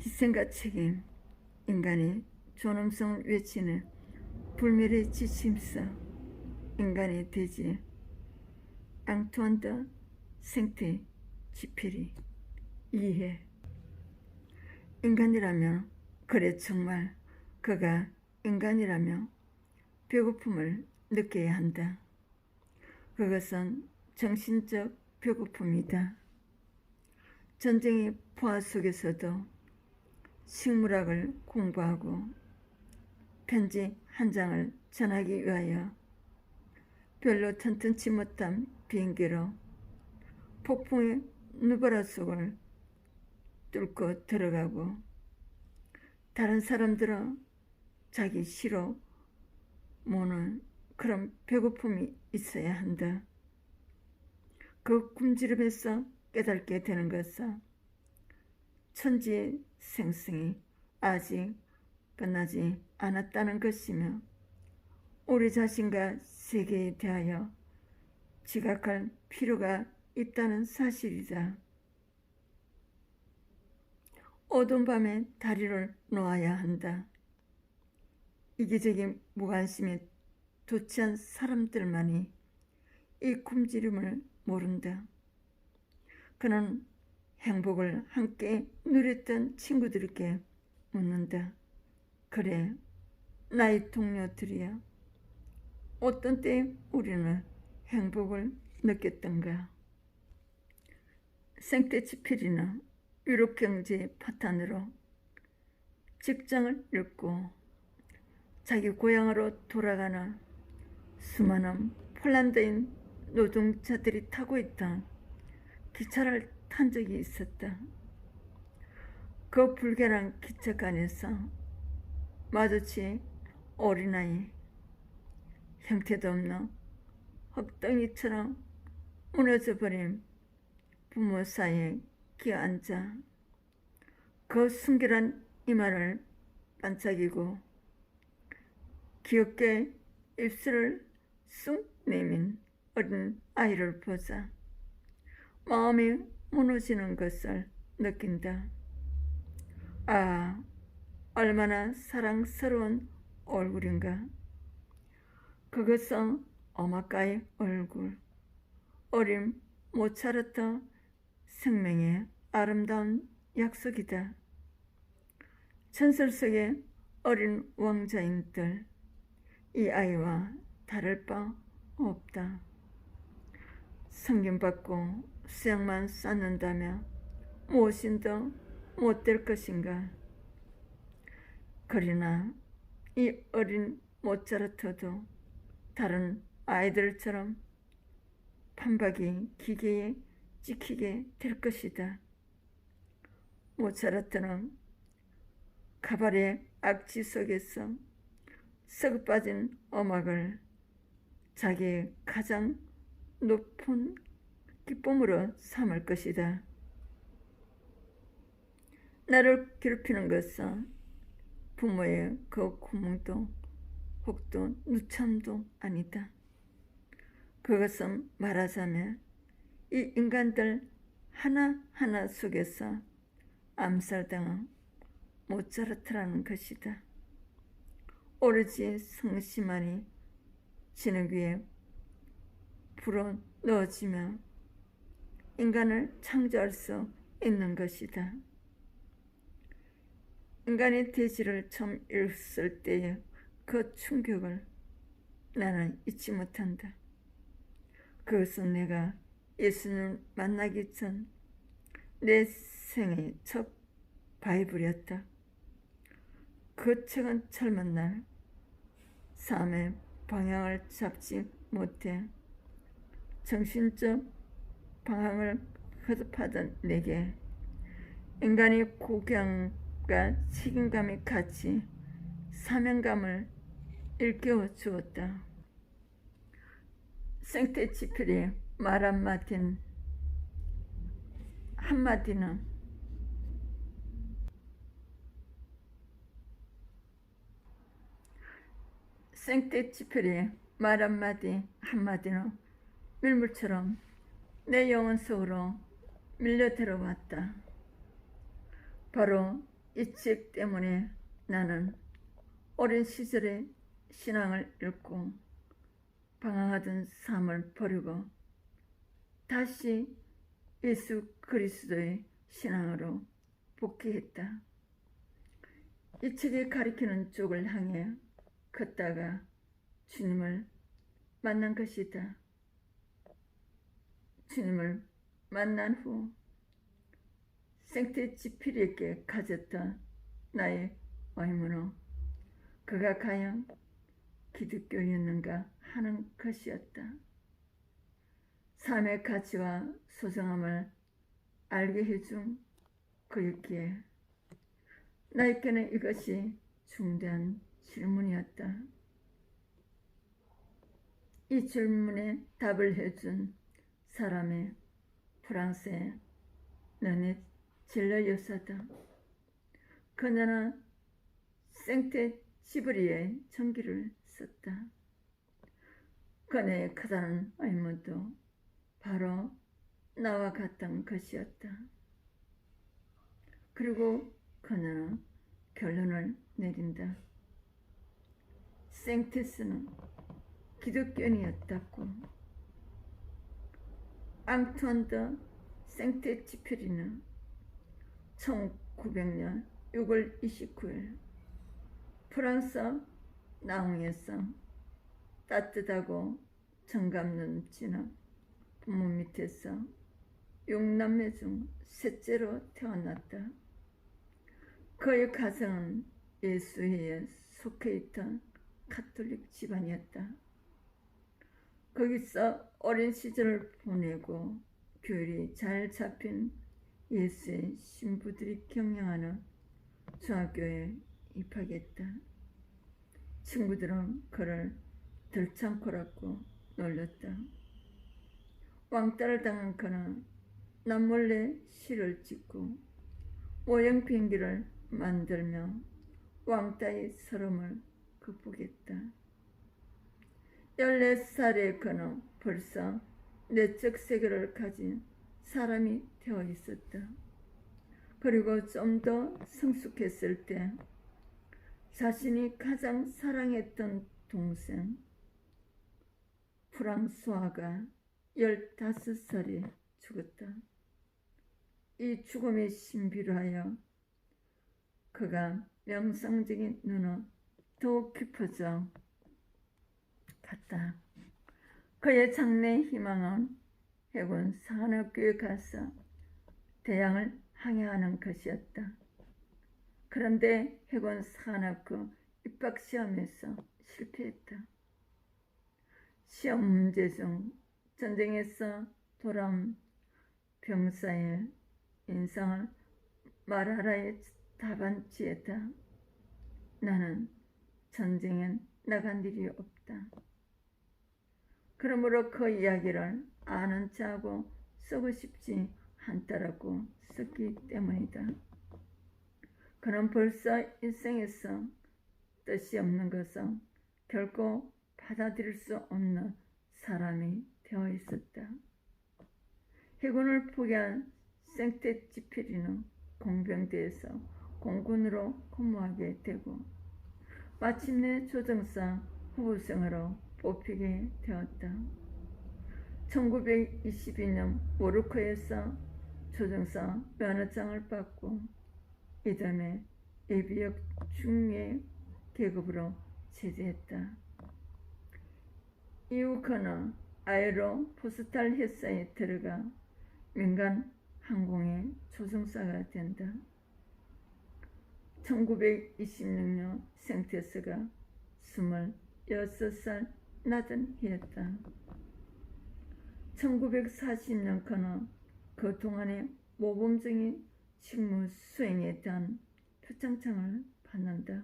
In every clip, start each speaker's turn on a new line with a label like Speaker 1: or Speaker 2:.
Speaker 1: 희생과 책임, 인간의 존엄성을 외치는 불멸의 지침서, 인간의 대지, 앙투안 드 생트쥐페리. 이해. 인간이라면, 그래 정말 그가 인간이라면 배고픔을 느껴야 한다. 그것은 정신적 배고픔이다. 전쟁의 포화 속에서도 식물학을 공부하고 편지 한 장을 전하기 위하여 별로 튼튼치 못한 비행기로 폭풍의 누바라 속을 뚫고 들어가고 다른 사람들은 자기 시로 모는 그런 배고픔이 있어야 한다. 그 굶주림에서 깨닫게 되는 것은 천지의 생성이 아직 끝나지 않았다는 것이며 우리 자신과 세계에 대하여 지각할 필요가 있다는 사실이다. 어두운 밤에 다리를 놓아야 한다. 이기적인 무관심에 도취한 사람들만이 이 굶주림을 모른다. 그는 행복을 함께 누렸던 친구들에게 묻는다. 그래, 나의 동료들이야. 어떤 때 우리는 행복을 느꼈던가? 생트쥐페리는 유럽 경제의 파탄으로 직장을 잃고 자기 고향으로 돌아가는 수많은 폴란드인 노동자들이 타고 있던 기차를 탄 적이 있었다. 그 불결한 기차간에서 마주친 어린아이, 형태도 없는 흙덩이처럼 무너져버린 부모 사이에 끼어앉아 그 순결한 이마를 반짝이고 귀엽게 입술을 쑥 내민 어린 아이를 보자 마음이 무너지는 것을 느낀다. 아, 얼마나 사랑스러운 얼굴인가. 그것은 엄마가의 얼굴, 어린 모차르트 생명의 아름다운 약속이다. 전설 속의 어린 왕자인들, 이 아이와 다를 바 없다. 성김받고 수양만 쌓는다면 무엇인도 못될 것인가. 그러나 이 어린 모차르트도 다른 아이들처럼 판박이 기계에 찍히게 될 것이다. 모차르트는 가발의 악취 속에서 썩어 빠진 음악을 자기의 가장 높은 기쁨으로 삼을 것이다. 나를 괴롭히는 것은 부모의 그 고문도 혹도 누참도 아니다. 그것은 말하자면 이 인간들 하나하나 속에서 암살당한 모차르트라는 것이다. 오로지 성심만이 진흙 위에 불어 넣어지며 인간을 창조할 수 있는 것이다. 인간의 대지를 처음 읽었을 때의 그 충격을 나는 잊지 못한다. 그것은 내가 예수님을 만나기 전 내 생의 첫 바이블이었다. 그 책은 젊은 날 삶의 방향을 잡지 못해 정신적 방황을 거듭하던 내게 인간의 고경과 책임감이 같이 사명감을 일깨워 주었다. 생트쥐페리의 말 한마디는 생트쥐페리의 말 한마디는 밀물처럼 내 영혼 속으로 밀려 들어왔다. 바로 이 책 때문에 나는 오랜 시절에 신앙을 잃고 방황하던 삶을 버리고 다시 예수 그리스도의 신앙으로 복귀했다. 이 책이 가리키는 쪽을 향해 걷다가 주님을 만난 것이다. 주님을 만난 후 생태지필에게 가졌던 나의 의문은 그가 과연 기독교였는가 하는 것이었다. 삶의 가치와 소중함을 알게 해준 그였기에 나에게는 이것이 중대한 질문이었다. 이 질문에 답을 해준 사람이 프랑스의 르네 질러 여사다. 그녀는 생태지브리의 전기를 썼다. 그녀의 크다는 의문도 바로 나와 같던 것이었다. 그리고 그녀는 결론을 내린다. 생테스는 기독교인이었다고. 앙투안 드 생테지페리는 1900년 6월 29일 프랑스 나홍에서 따뜻하고 정감 넘치는 부모 밑에서 6남매 중 셋째로 태어났다. 그의 가정은 예수회에 속해 있던 가톨릭 집안이었다. 거기서 어린 시절을 보내고 교율이 잘 잡힌 예수의 신부들이 경영하는 중학교에 입학했다. 친구들은 그를 들창코라고 놀렸다. 왕따를 당한 그는 남몰래 시를 짓고 모형 비행기를 만들며 왕따의 서름을 극복했다. 14살의 그는 벌써 내적 세계를 가진 사람이 되어 있었다. 그리고 좀 더 성숙했을 때 자신이 가장 사랑했던 동생 프랑수아가 15살에 죽었다. 이 죽음의 신비로 하여 그가 명상적인 눈은 더욱 깊어져 갔다. 그의 장래 희망은 해군 산업교에 가서 대양을 항해하는 것이었다. 그런데 해군 산업교 입학시험에서 실패했다. 시험 문제 중 전쟁에서 돌아온 병사의 인상을 말하라의 답안지에다 나는 전쟁엔 나간 일이 없다. 그러므로 그 이야기를 아는 체하고 쓰고 싶지 않다라고 썼기 때문이다. 그는 벌써 일생에서 뜻이 없는 것은 결코 받아들일 수 없는 사람이 되어 있었다. 해군을 포기한 생테지페리는 공병대에서 공군으로 근무하게 되고 마침내 조정사 후보생으로 뽑히게 되었다. 1922년 모로코에서 조정사 면허장을 받고 이듬해 예비역 중尉 계급으로 제대했다. 이후 그는 아에로 포스탈 회사에 들어가 민간 항공의 조종사가 된다. 1926년 생테스가 26살 낮은 해였다. 1940년 그는 그동안의 모범적인 직무 수행에 대한 표창장을 받는다.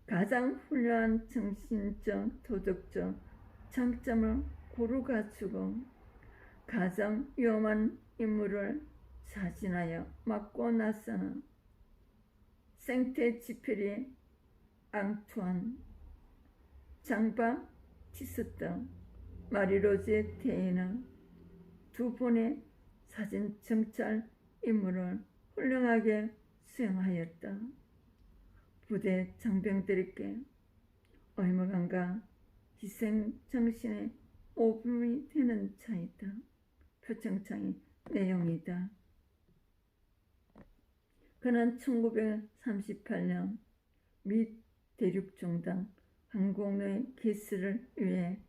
Speaker 1: 가장 훌륭한 정신적, 도덕적 장점을 고루 갖추고 가장 위험한 임무를 자진하여 맡고 나서는 생테지페리 앙투안, 장바 티스트, 마리로제 테이는 두 분의 사진 정찰 임무를 훌륭하게 수행하였다. 부대 장병들에게 의무감과 희생정신의 오분이 되는 차이다. 표창장의 내용이다. 그는 1938년 미 대륙종당 항공로의 개스를 위해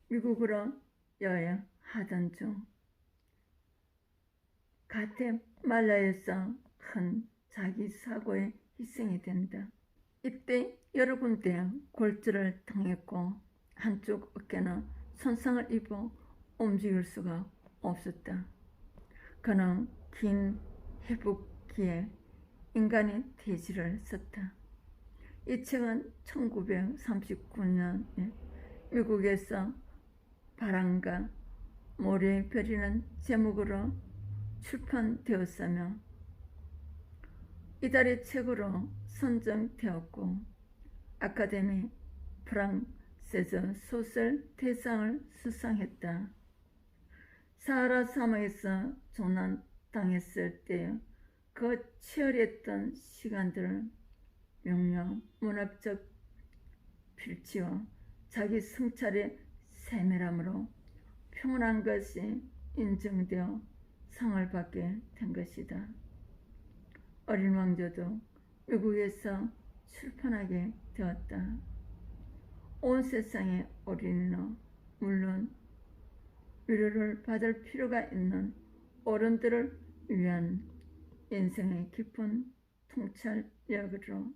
Speaker 1: 미국으로 여행하던 중 과테말라에서 큰 자기 사고에 희생이 된다. 이때 여러 군데 골절을 당했고 한쪽 어깨는 손상을 입어 움직일 수가 없었다. 그는 긴 회복기에 인간의 대지를 썼다. 이 책은 1939년에 미국에서 바람과 모래의 별이라는 제목으로 출판되었으며 이달의 책으로 선정되었고 아카데미 프랑세즈 소설 대상을 수상했다. 사하라 사막에서 조난당했을 때 그 치열했던 시간들을 명령 문학적 필치와 자기 성찰의 세밀함으로 평온한 것이 인정되어 상을 받게 된 것이다. 어린 왕조도 미국에서 출판하게 되었다. 온 세상의 어린이는 물론 위로를 받을 필요가 있는 어른들을 위한 인생의 깊은 통찰력으로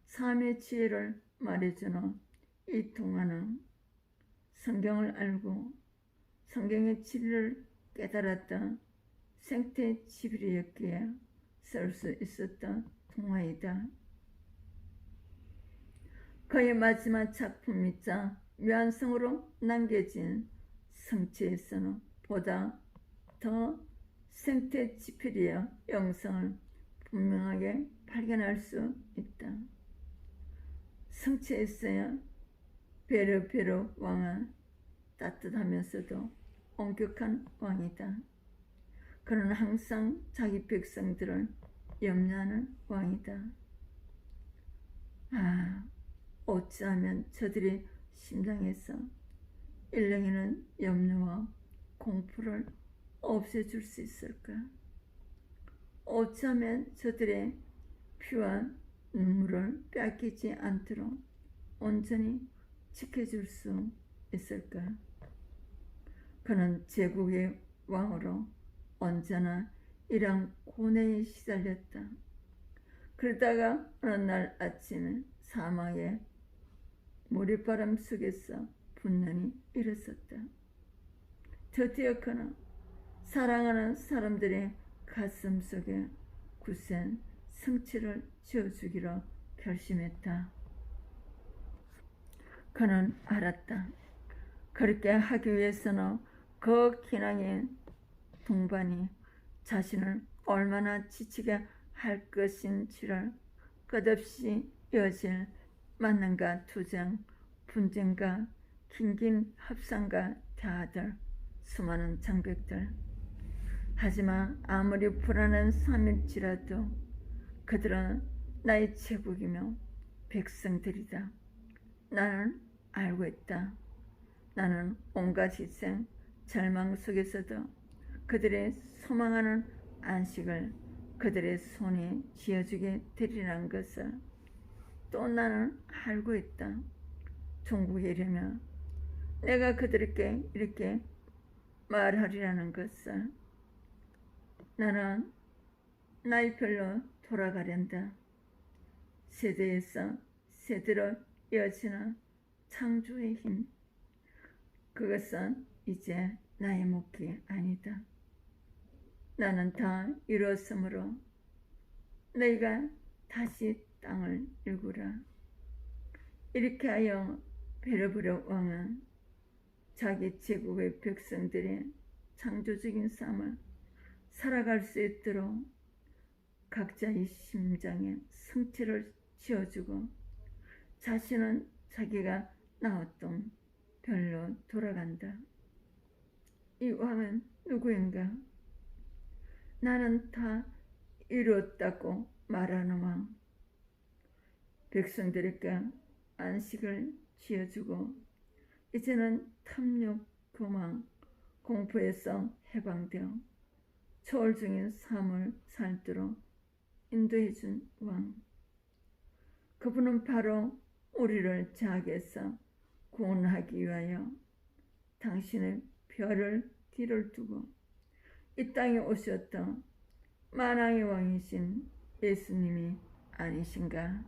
Speaker 1: 삶의 지혜를 말해주는 이 동화는 성경을 알고 성경의 진리를 깨달았던 생태 지비리였기에 쓸 수 있었던 동화이다. 그의 마지막 작품이자 묘한성으로 남겨진 성취에서는 보다 더 생태 지피리의 영성을 분명하게 발견할 수 있다. 성취에서야 베르베르 왕은 따뜻하면서도 엄격한 왕이다. 그는 항상 자기 백성들을 염려하는 왕이다. 어찌하면 저들의 심장에서 일렁이는 염려와 공포를 없애줄 수 있을까? 어찌하면 저들의 피와 눈물을 뺏기지 않도록 온전히 지켜줄 수 있을까? 그는 제국의 왕으로 언제나 이런 고뇌에 시달렸다. 그러다가 어느 날 아침에 사막의 모래바람 속에서 분난이 일어섰다. 드디어 그는 사랑하는 사람들의 가슴 속에 굳센 성취를 지어주기로 결심했다. 그는 알았다. 그렇게 하기 위해서는 그 기나긴 동반이 자신을 얼마나 지치게 할 것인지를 끝없이 이어질 만남과 투쟁, 분쟁과 긴긴 합상과 대화들, 수많은 장벽들. 하지만 아무리 불안한 삶일지라도 그들은 나의 제국이며 백성들이다. 나는 알고 있다. 나는 온갖 희생, 절망 속에서도 그들의 소망하는 안식을 그들의 손에 쥐어주게 되리라는 것을 또 나는 알고 있다. 종국에 이르면 내가 그들에게 이렇게 말하리라는 것을. 나는 나의 별로 돌아가련다. 세대에서 세대로 이어지는 창조의 힘. 그것은 이제 나의 몫이 아니다. 나는 다 이루었으므로 너희가 다시 땅을 일구라. 이렇게 하여 베르베르 왕은 자기 제국의 백성들의 창조적인 삶을 살아갈 수 있도록 각자의 심장에 성취를 지어주고 자신은 자기가 나왔던 별로 돌아간다. 이 왕은 누구인가? 나는 다 이루었다고 말하는 왕, 백성들에게 안식을 지어주고 이제는 탐욕, 교망, 공포에서 해방되어 초월 중인 삶을 살도록 인도해준 왕. 그분은 바로 우리를 죄악에서 구원하기 위하여 당신의 별을 뒤를 두고 이 땅에 오셨던 만왕의 왕이신 예수님이 아니신가?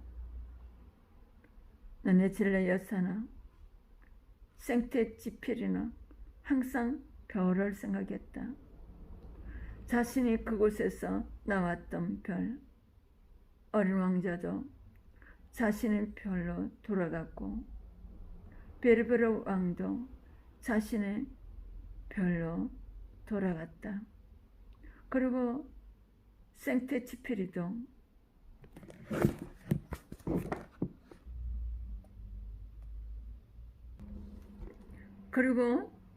Speaker 1: 너네 진례 여사나 생태 지필이는 항상 별을 생각했다. 자신이 그곳에서 나왔던 별, 어린 왕자도 자신의 별로 돌아갔고 베르베르 왕도 자신의 별로 돌아갔다. 그리고 생테치피리도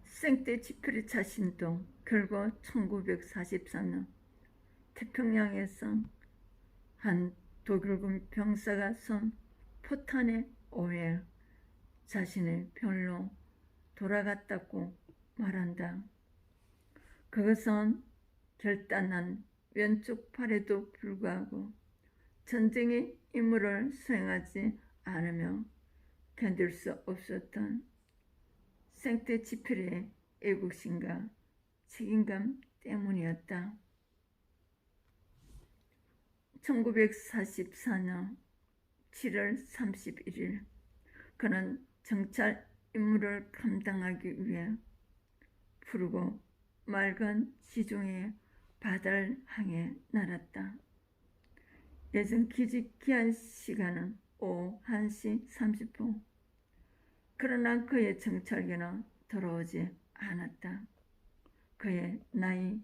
Speaker 1: 생테치피리 자신도 결국 1944년 태평양에서 한 독일군 병사가 쏜 포탄에 의해 자신의 별로 돌아갔다고 말한다. 그것은 결단난 왼쪽 팔에도 불구하고 전쟁의 임무를 수행하지 않으며 견딜 수 없었던 생테치피리의 애국심과 책임감 때문이었다. 1944년 7월 31일 그는 정찰 임무를 감당하기 위해 푸르고 맑은 지중해 바다를 향해 날았다. 예정 기한 시간은 오후 1시 30분. 그러나 그의 정찰기는 돌아오지 않았다. 그의 나이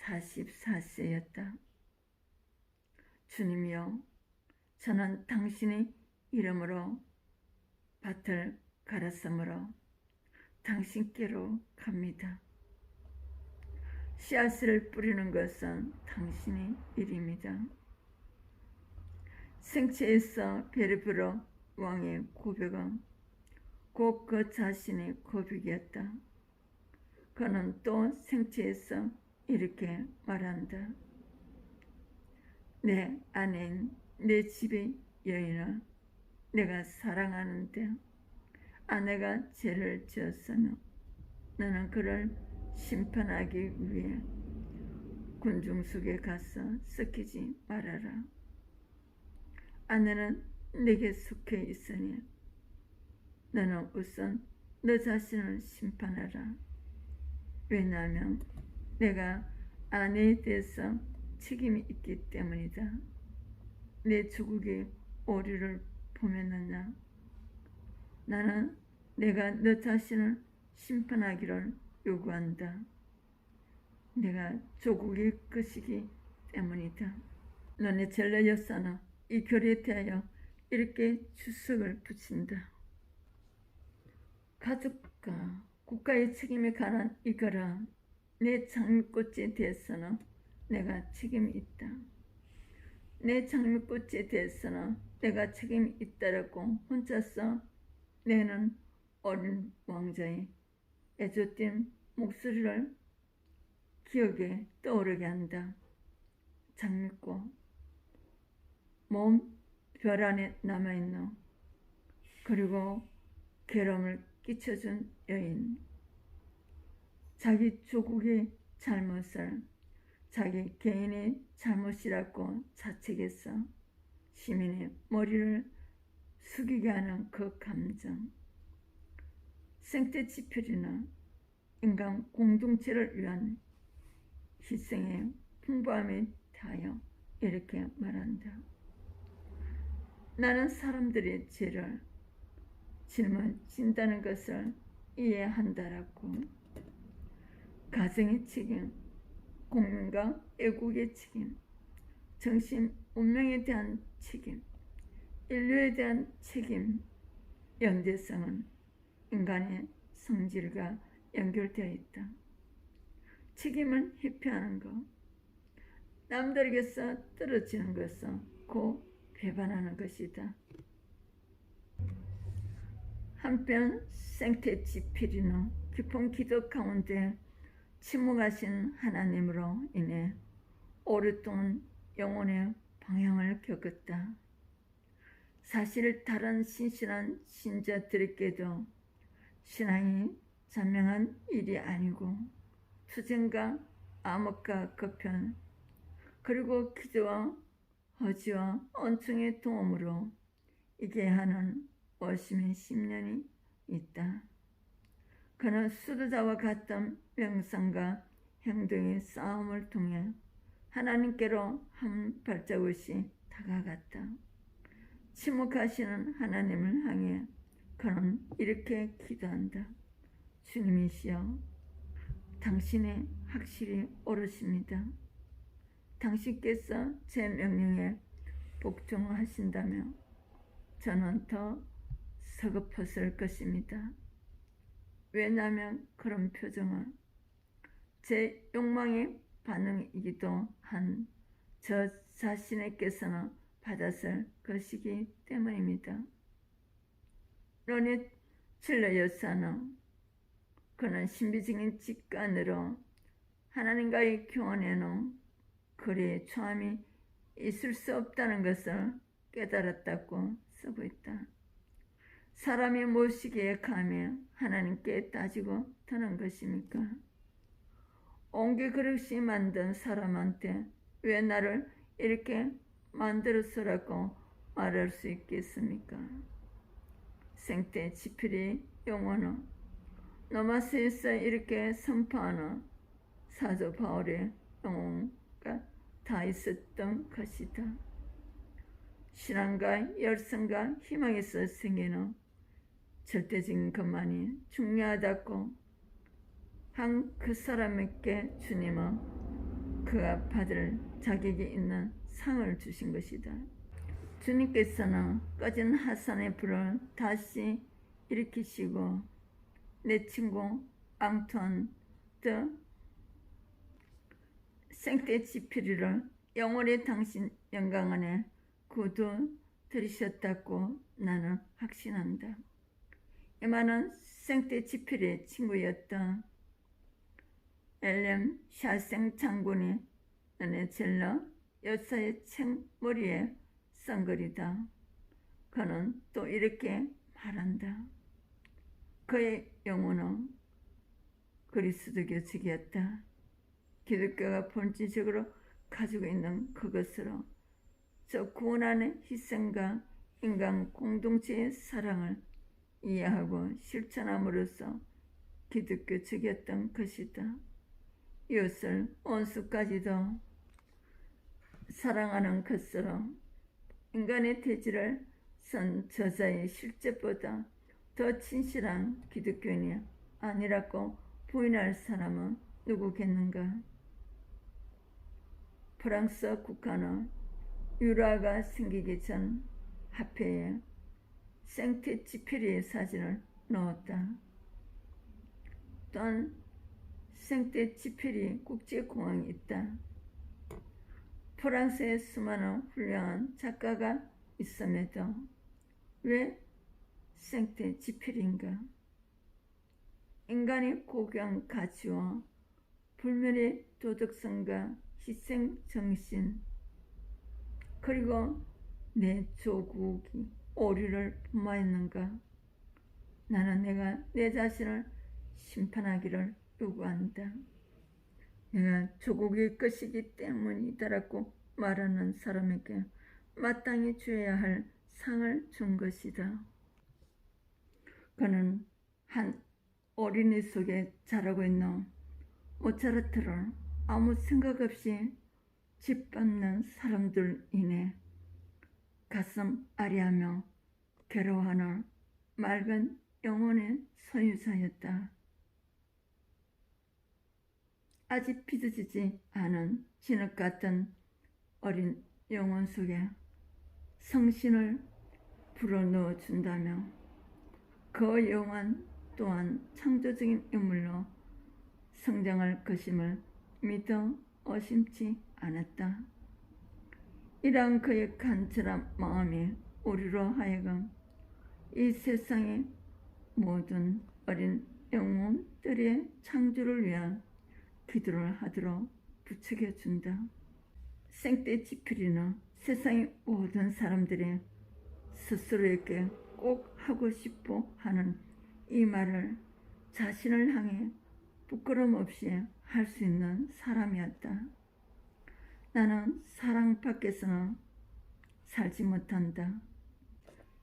Speaker 1: 44세였다. 주님이여, 저는 당신의 이름으로 밭을 갈았으므로 당신께로 갑니다. 씨앗을 뿌리는 것은 당신의 일입니다. 생체에서 베르베르 왕의 고백은 곧 그 자신의 고백이었다. 그는 또 생체에서 이렇게 말한다. 내 아내인 내 집의 여인은 내가 사랑하는데 아내가 죄를 지었으며 너는 그를 심판하기 위해 군중 속에 가서 섞이지 말아라. 아내는 내게 속해 있으니 너는 우선 너 자신을 심판하라. 왜냐하면 내가 아내에 대해서 책임이 있기 때문이다. 내 조국의 오류를 보면느냐. 나는 내가 너 자신을 심판하기를 요구한다. 내가 조국의 것이기 때문이다. 너네 젤라 여사는 이 결의에 대하여 이렇게 주석을 붙인다. 가족과 국가의 책임에 관한 이거라. 내 장미꽃에 대해서는 내가 책임이 있다. 내 장미꽃에 대해서는 내가 책임이 있다라고 혼자서 내는 어린 왕자의 애꿎은 목소리를 기억에 떠오르게 한다. 장미꽃, 몸 별 안에 남아있는 그리고 괴로움을 끼쳐준 여인, 자기 조국의 잘못을 자기 개인의 잘못이라고 자책해서 시민의 머리를 숙이게 하는 그 감정. 생태지필이나 인간 공동체를 위한 희생의 풍부함에 대하여 이렇게 말한다. 나는 사람들의 죄를 짊어진다는 것을 이해한다라고. 가정의 책임, 국민과 애국의 책임, 정신 운명에 대한 책임, 인류에 대한 책임, 연대성은 인간의 성질과 연결되어 있다. 책임은 회피하는 것, 남들에게서 떨어지는 것은 곧 배반하는 것이다. 한편 생태지피리는 깊은 기도 가운데 침묵하신 하나님으로 인해 오랫동안 영혼의 방향을 겪었다. 사실 다른 신실한 신자들에게도 신앙이 자명한 일이 아니고 투쟁과 암흑과 거편 그리고 기도와 허지와 언총의 도움으로 이게 하는 어심의 10년이 있다. 그는 수도자와 같은 명상과 행동의 싸움을 통해 하나님께로 한 발자국씩 다가갔다. 침묵하시는 하나님을 향해 그는 이렇게 기도한다. 주님이시여, 당신이 확실히 옳으십니다. 당신께서 제 명령에 복종하신다면 저는 더 서글펐을 것입니다. 왜냐하면 그런 표정은 제 욕망의 반응이기도 한 저 자신에게서는 받았을 것이기 때문입니다. 로넷 칠러 여사는 그는 신비적인 직관으로 하나님과의 교환에는 그리의 초함이 있을 수 없다는 것을 깨달았다고 쓰고 있다. 사람이 무엇이기에 감히 하나님께 따지고 드는 것입니까? 옹기 그릇이 만든 사람한테 왜 나를 이렇게 만들었으라고 말할 수 있겠습니까? 생태 지필이 영혼은 노마스에서 이렇게 선포하는 사도 바울의 영혼과 다 있었던 것이다. 신앙과 열성과 희망에서 생기는 절대적인 것만이 중요하다고 한 그 사람에게 주님은 그가 받을 자격이 있는 상을 주신 것이다. 주님께서는 꺼진 하산의 불을 다시 일으키시고 내 친구 앙투안 드 생떼지피리를 영원히 당신 영광 안에 거두들이셨다고 나는 확신한다. 이만은 생떼지피리의 친구였던 엘렘 샤생 장군이 르네첼러 여사의 책머리에 썬글이다. 그는 또 이렇게 말한다. 그의 영혼은 그리스도교 측이었다. 기독교가 본질적으로 가지고 있는 그것으로 저 구원하는 희생과 인간 공동체의 사랑을 이해하고 실천함으로써 기독교 측이었던 것이다. 이웃을 원수까지도 사랑하는 것으로 인간의 대지를 선 저자의 실제보다 더 진실한 기독교인이 아니라고 부인할 사람은 누구겠는가? 프랑스 국가는 유라가 생기기 전 화폐에 생떼지피리의 사진을 넣었다. 또한 생떼지피리 국제공항이 있다. 프랑스에 수많은 훌륭한 작가가 있음에도 왜 생떼지피리인가? 인간의 고귀한 가치와 불멸의 도덕성과 희생정신 그리고 내 조국이 오류를 범하였는가? 나는 내가 내 자신을 심판하기를 요구한다. 내가 조국의 것이기 때문이다라고 말하는 사람에게 마땅히 줘야 할 상을 준 것이다. 그는 한 어린이 속에 자라고 있는 모차르트를 아무 생각 없이 짓밟는 사람들 인해 가슴 아리하며 괴로워하는 맑은 영혼의 소유자였다. 아직 빚어지지 않은 진흙 같은 어린 영혼 속에 성신을 불어넣어 준다며 그 영혼 또한 창조적인 인물로 성장할 것임을 믿어 의심치 않았다. 이러한 그의 간절한 마음이 우리로 하여금 이 세상의 모든 어린 영혼들의 창조를 위한 기도를 하도록 부추겨준다. 생때 지필이는 세상의 모든 사람들이 스스로에게 꼭 하고 싶어 하는 이 말을 자신을 향해 부끄럼 없이 할 수 있는 사람이었다. 나는 사랑 밖에서는 살지 못한다.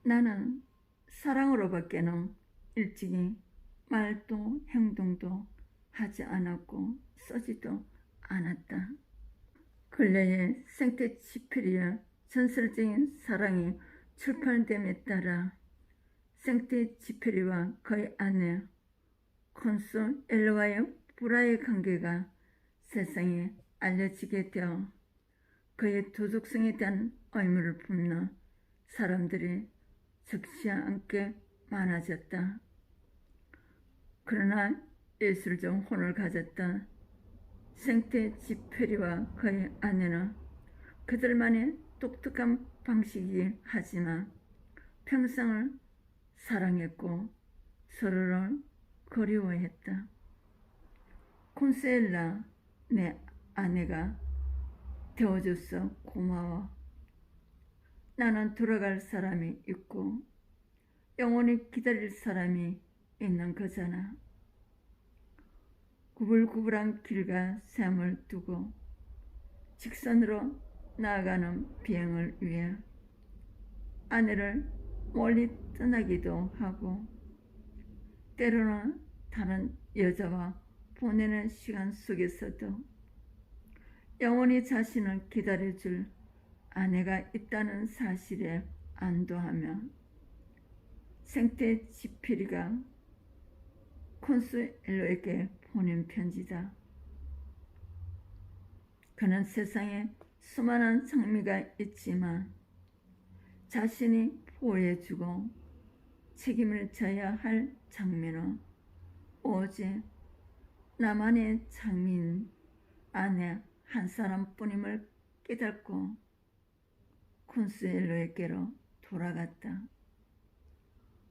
Speaker 1: 나는 사랑으로밖에는 일찍이 말도 행동도 하지 않았고 쓰지도 않았다. 근래에 생태 지필이의 전설적인 사랑이 출판됨에 따라 생태 지필이와 그의 아내 콘수엘로와의 불화의 관계가 세상에 알려지게 되어 그의 도덕성에 대한 의무를 품는 사람들이 적지 않게 많아졌다. 그러나 예술적 혼을 가졌던 생태 지페리와 그의 아내는 그들만의 독특한 방식이긴 하지만 평생을 사랑했고 서로를 그리워했다. 콘수엘라, 내 아내가 되어줘서 고마워. 나는 돌아갈 사람이 있고 영원히 기다릴 사람이 있는 거잖아. 구불구불한 길과 샘을 두고 직선으로 나아가는 비행을 위해 아내를 멀리 떠나기도 하고 때로는 다른 여자와 보내는 시간 속에서도 영원히 자신을 기다려줄 아내가 있다는 사실에 안도하며 생태 지피리가 콘수엘로에게 보낸 편지다. 그는 세상에 수많은 장미가 있지만 자신이 보호해주고 책임을 져야 할 장미는 오직 나만의 장미인 아내 한 사람뿐임을 깨닫고 콘수엘로에게로 돌아갔다.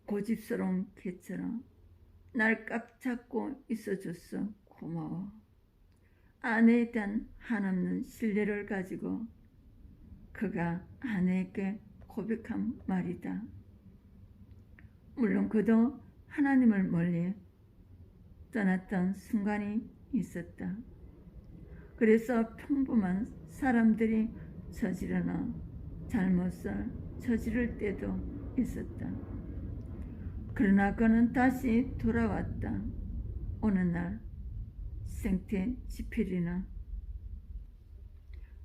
Speaker 1: 고집스러운 개처럼 날 꽉 잡고 있어줘서 고마워. 아내에 대한 한없는 신뢰를 가지고 그가 아내에게 고백한 말이다. 물론 그도 하나님을 멀리 떠났던 순간이 있었다. 그래서 평범한 사람들이 저지르는 잘못을 저지를 때도 있었다. 그러나 그는 다시 돌아왔다. 어느 날 생태 지필이는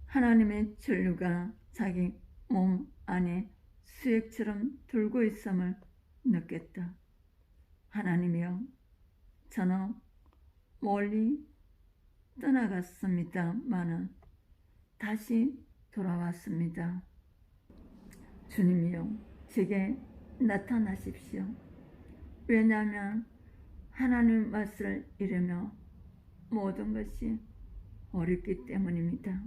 Speaker 1: 하나님의 전류가 자기 몸 안에 수액처럼 돌고 있음을 느꼈다. 하나님이여, 저는 멀리 떠나갔습니다마는 다시 돌아왔습니다. 주님이여, 제게 나타나십시오. 왜냐하면 하나님 말씀을 이루며 모든 것이 어렵기 때문입니다.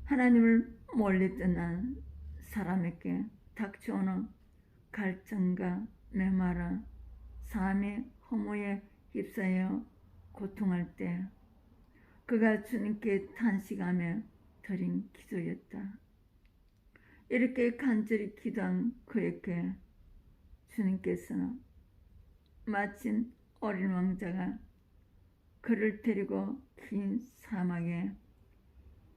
Speaker 1: 하나님을 멀리 떠난 사람에게 닥쳐오는 갈증과 메마른 삶의 허무에 휩싸여 고통할 때 그가 주님께 탄식하며 드린 기도였다. 이렇게 간절히 기도한 그에게 주님께서는 마침 어린 왕자가 그를 데리고 긴 사막에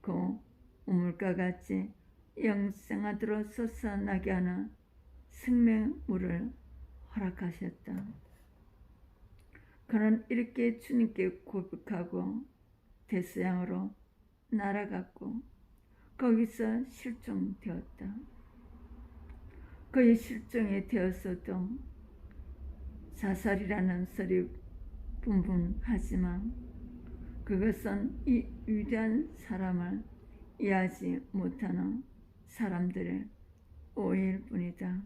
Speaker 1: 그 우물가같이 영생하도록 솟아나게 하는 생명물을 허락하셨다. 그는 이렇게 주님께 고백하고 대서양으로 날아갔고 거기서 실종되었다. 그의 실종이 되었어도 자살이라는 소리 분분하지만 그것은 이 위대한 사람을 이해하지 못하는 사람들의 오해일 뿐이다.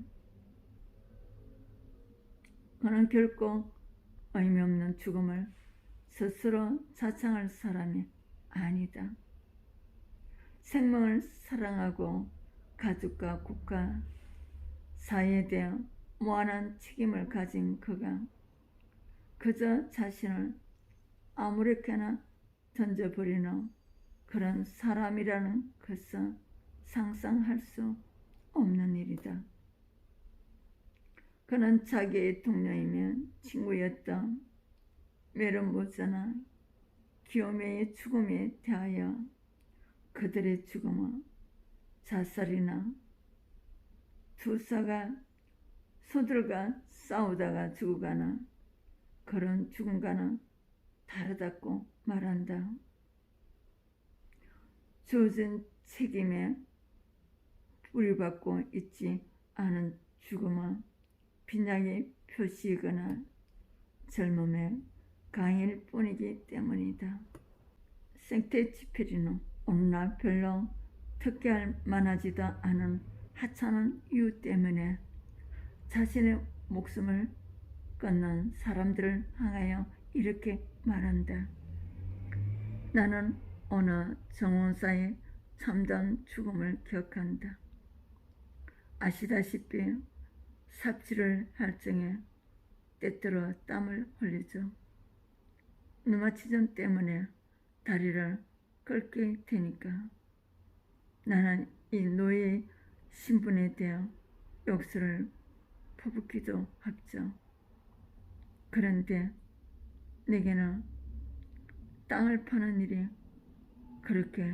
Speaker 1: 그는 결코 의미 없는 죽음을 스스로 자창할 사람이 아니다. 생명을 사랑하고 가족과 국가, 사회에 대해 무한한 책임을 가진 그가 그저 자신을 아무렇게나 던져버리는 그런 사람이라는 것은 상상할 수 없는 일이다. 그는 자기의 동료이며 친구였던 메르모자나 기요메의 죽음에 대하여 그들의 죽음은 자살이나 소들과 싸우다가 죽어가나 그런 죽음과는 다르다고 말한다. 주어진 책임에 뿌리박고 있지 않은 죽음은 빈약의 표시이거나 젊음의 강일 뿐이기 때문이다. 생테치페리는 오늘날 별로 특기할 만하지도 않은 하찮은 이유 때문에 자신의 목숨을 끊는 사람들을 향하여 이렇게 말한다. 나는 어느 정원사의 참담 죽음을 기억한다. 아시다시피 삽질을 할 적에 때때로 땀을 흘리죠. 류마티즘 때문에 다리를 꺾게 되니까 나는 이 노예의 신분에 대해 욕설을 퍼붓기도 하죠. 그런데 내게는 땅을 파는 일이 그렇게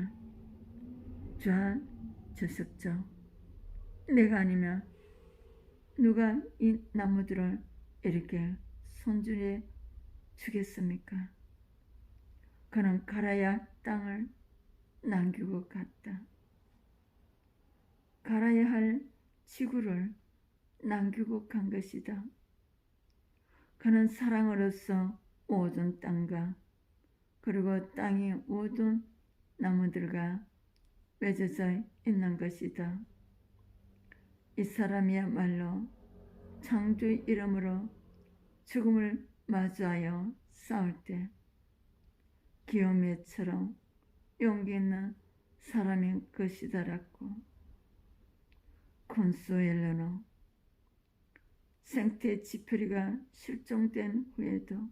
Speaker 1: 좋아졌었죠. 내가 아니면 누가 이 나무들을 이렇게 손질해 주겠습니까? 그는 갈아야 할 땅을 남기고 갔다. 갈아야 할 지구를 남기고 간 것이다. 그는 사랑으로서 모든 땅과 그리고 땅이 모든 나무들과 맺어져 있는 것이다. 이 사람이야말로 창조의 이름으로 죽음을 마주하여 싸울 때 기요메처럼 용기 있는 사람인 것이다라고. 콘수엘로는 생테치페리가 실종된 후에도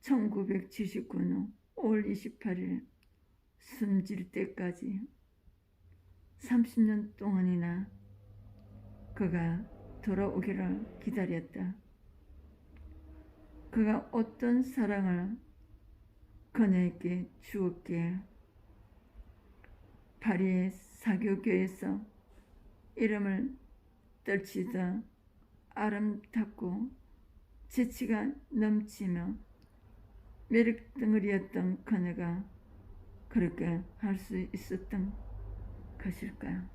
Speaker 1: 1979년 5월 28일 숨질 때까지 30년 동안이나 그가 돌아오기를 기다렸다. 그가 어떤 사랑을 그녀에게 주었기에 파리의 사교교에서 이름을 떨치던 아름답고 재치가 넘치며 매력덩어리였던 그녀가 그렇게 할 수 있었던 것일까요?